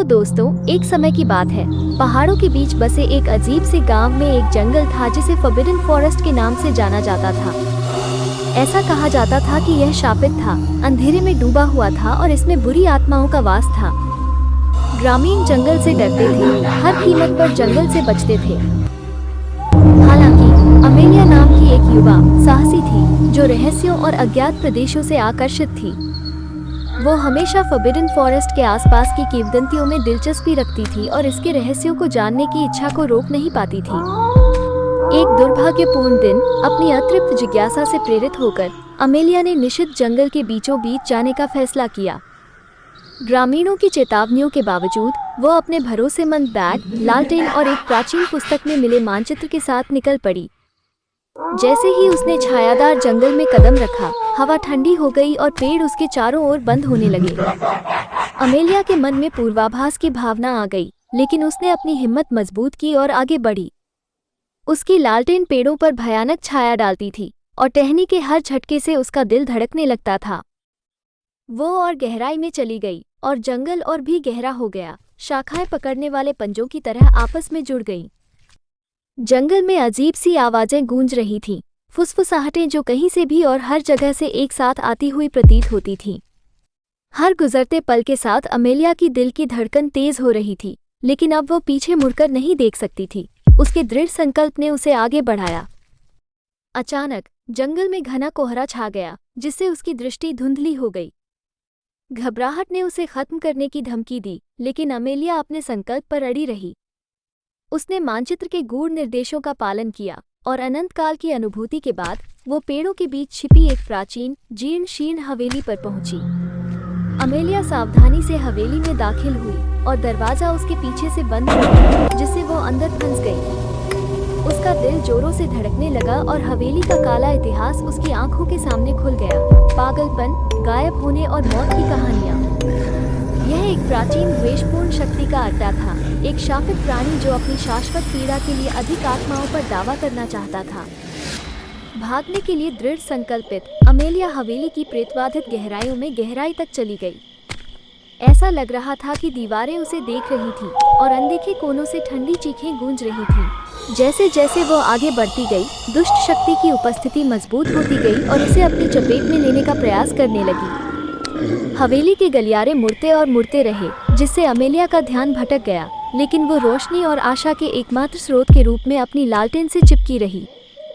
दोस्तों, एक समय की बात है। पहाड़ों के बीच बसे एक अजीब से गांव में एक जंगल था जिसे फॉरबिडन फॉरेस्ट के नाम से जाना जाता था। ऐसा कहा जाता था कि यह शापित था, अंधेरे में डूबा हुआ था और इसमें बुरी आत्माओं का वास था। ग्रामीण जंगल से डरते थे, हर कीमत पर जंगल से बचते थे। हालांकि अमेलिया नाम की एक युवा साहसी थी जो रहस्यों और अज्ञात प्रदेशों से आकर्षित थी। वो हमेशा फॉरबिडन फॉरेस्ट के आसपास की किंवदंतियों में दिलचस्पी रखती थी और इसके रहस्यों को जानने की इच्छा को रोक नहीं पाती थी। एक दुर्भाग्यपूर्ण दिन अपनी अतृप्त जिज्ञासा से प्रेरित होकर अमेलिया ने निषिद्ध जंगल के बीचों बीच जाने का फैसला किया। ग्रामीणों की चेतावनियों के बावजूद वो अपने भरोसेमंद बैग, लालटेन और एक प्राचीन पुस्तक में मिले मानचित्र के साथ निकल पड़ी। जैसे ही उसने छायादार जंगल में कदम रखा, हवा ठंडी हो गई और पेड़ उसके चारों ओर बंद होने लगे। अमेलिया के मन में पूर्वाभास की भावना आ गई, लेकिन उसने अपनी हिम्मत मजबूत की और आगे बढ़ी। उसकी लालटेन पेड़ों पर भयानक छाया डालती थी और टहनी के हर झटके से उसका दिल धड़कने लगता था। वो और गहराई में चली गई और जंगल और भी गहरा हो गया। शाखाएं पकड़ने वाले पंजों की तरह आपस में जुड़ गईं। जंगल में अजीब सी आवाजें गूंज रही थीं, फुसफुसाहटें जो कहीं से भी और हर जगह से एक साथ आती हुई प्रतीत होती थीं। हर गुजरते पल के साथ अमेलिया की दिल की धड़कन तेज हो रही थी, लेकिन अब वो पीछे मुड़कर नहीं देख सकती थी। उसके दृढ़ संकल्प ने उसे आगे बढ़ाया। अचानक जंगल में घना कोहरा छा गया, जिससे उसकी दृष्टि धुंधली हो गई। घबराहट ने उसे खत्म करने की धमकी दी, लेकिन अमेलिया अपने संकल्प पर अड़ी रही। उसने मानचित्र के गूढ़ निर्देशों का पालन किया और अनंत काल की अनुभूति के बाद वो पेड़ों के बीच छिपी एक प्राचीन जीर्ण शीर्ण हवेली पर पहुंची। अमेलिया सावधानी से हवेली में दाखिल हुई और दरवाजा उसके पीछे से बंद हो गया, जिससे वो अंदर फंस गई। उसका दिल जोरों से धड़कने लगा और हवेली का काला इतिहास उसकी आंखों के सामने खुल गया। पागलपन, गायब होने और मौत की कहानियां। यह एक प्राचीन द्वेषपूर्ण शक्ति का अड्डा था, एक शापित प्राणी जो अपनी शाश्वत पीड़ा के लिए अधिक आत्माओं पर दावा करना चाहता था। भागने के लिए दृढ़ संकल्पित अमेलिया हवेली की प्रेतवाधित गहराइयों में गहराई तक चली गई। ऐसा लग रहा था कि दीवारें उसे देख रही थीं और अनदेखे कोनों से ठंडी चीखें गूंज रही थीं। जैसे जैसे वो आगे बढ़ती गई, दुष्ट शक्ति की उपस्थिति मजबूत होती गई और उसे अपनी चपेट में लेने का प्रयास करने लगी। हवेली के गलियारे मुड़ते और मुड़ते रहे, जिससे अमेलिया का ध्यान भटक गया, लेकिन वो रोशनी और आशा के एकमात्र स्रोत के रूप में अपनी लालटेन से चिपकी रही।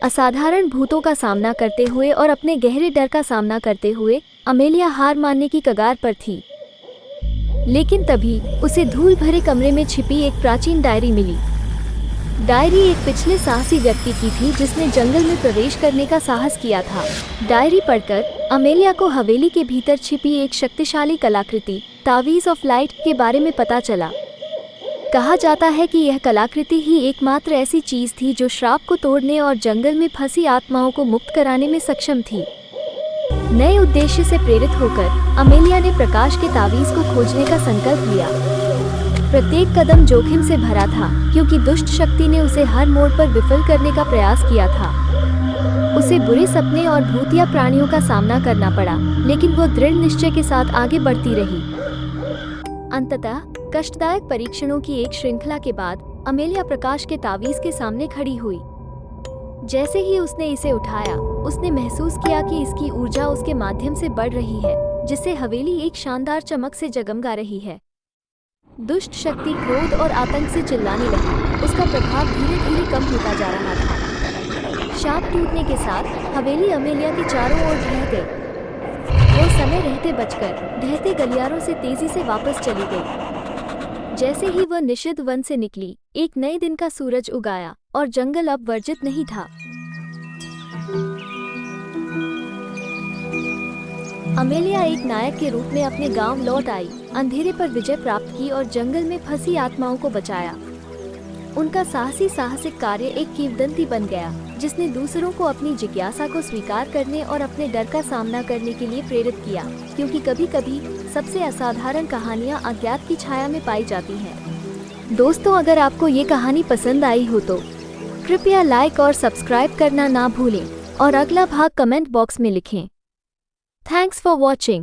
असाधारण भूतों का सामना करते हुए और अपने गहरे डर का सामना करते हुए अमेलिया हार मानने की कगार पर थी। लेकिन तभी उसे धूल भरे कमरे में छिपी एक प्राचीन डायरी मिली। डायरी एक पिछले साहसी व्यक्ति की थी जिसने जंगल में प्रवेश करने का साहस किया था। डायरी पढ़कर अमेलिया को हवेली के भीतर छिपी एक शक्तिशाली कलाकृति तावीज़ ऑफ लाइट के बारे में पता चला। कहा जाता है कि यह कलाकृति ही एकमात्र ऐसी चीज थी जो श्राप को तोड़ने और जंगल में फंसी आत्माओं को मुक्त कराने में सक्षम थी। नए उद्देश्य से प्रेरित होकर अमेलिया ने प्रकाश के तावीज़ को खोजने का संकल्प लिया। प्रत्येक कदम जोखिम से भरा था, क्योंकि दुष्ट शक्ति ने उसे हर मोड़ पर विफल करने का प्रयास किया था। उसे बुरे सपने और भूतिया प्राणियों का सामना करना पड़ा, लेकिन वो दृढ़ निश्चय के साथ आगे बढ़ती रही। अंततः कष्टदायक परीक्षणों की एक श्रृंखला के बाद अमेलिया प्रकाश के तावीज़ के सामने खड़ी हुई। जैसे ही उसने इसे उठाया, उसने महसूस किया कि इसकी ऊर्जा उसके माध्यम से बढ़ रही है, जिससे हवेली एक शानदार चमक से जगमगा रही है। दुष्ट शक्ति क्रोध और आतंक से चिल्लाने लगी। उसका प्रभाव धीरे धीरे कम होता जा रहा था। शाप टूटने के साथ हवेली अमेलिया के चारों ओर ढह गई। वो समय रहते बचकर ढहते गलियारों से तेजी से वापस चली गई। जैसे ही वह निषिद्ध वन से निकली, एक नए दिन का सूरज उगाया और जंगल अब वर्जित नहीं था। अमेलिया एक नायक के रूप में अपने गांव लौट आई, अंधेरे पर विजय प्राप्त की और जंगल में फंसी आत्माओं को बचाया। उनका साहसिक कार्य एक किंवदंती बन गया, जिसने दूसरों को अपनी जिज्ञासा को स्वीकार करने और अपने डर का सामना करने के लिए प्रेरित किया, क्योंकि कभी कभी सबसे असाधारण कहानियां अज्ञात की छाया में पाई जाती हैं। दोस्तों, अगर आपको ये कहानी पसंद आई हो तो कृपया लाइक और सब्सक्राइब करना ना भूलें और अगला भाग कमेंट बॉक्स में लिखें। Thanks for watching.